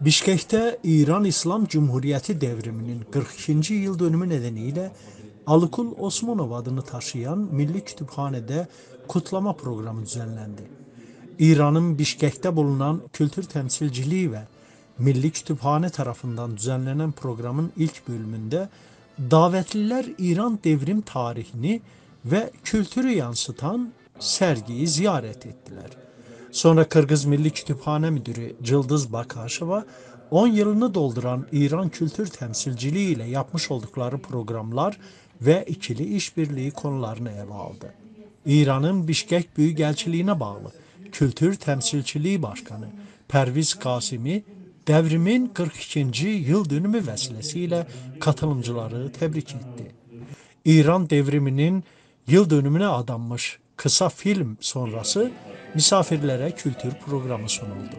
Bişkek'te İran İslam Cumhuriyeti devriminin 42. yıl dönümü nedeniyle Alıkul Osmanov adını taşıyan Milli Kütüphane'de kutlama programı düzenlendi. İran'ın Bişkek'te bulunan kültür temsilciliği ve Milli Kütüphane tarafından düzenlenen programın ilk bölümünde davetliler İran devrim tarihini ve kültürü yansıtan sergiyi ziyaret ettiler. Sonra Kırgız Milli Kütüphane Müdürü Cıldız Bakaşova 10 yılını dolduran İran kültür temsilciliği ile yapmış oldukları programlar ve ikili işbirliği konularını ele aldı. İran'ın Bişkek Büyükelçiliğine bağlı Kültür Temsilciliği Başkanı Perviz Kasimi, devrimin 42. yıl dönümü vesilesiyle katılımcıları tebrik etti. İran devriminin yıl dönümüne adanmış kısa film sonrası misafirlere kültür programı sunuldu.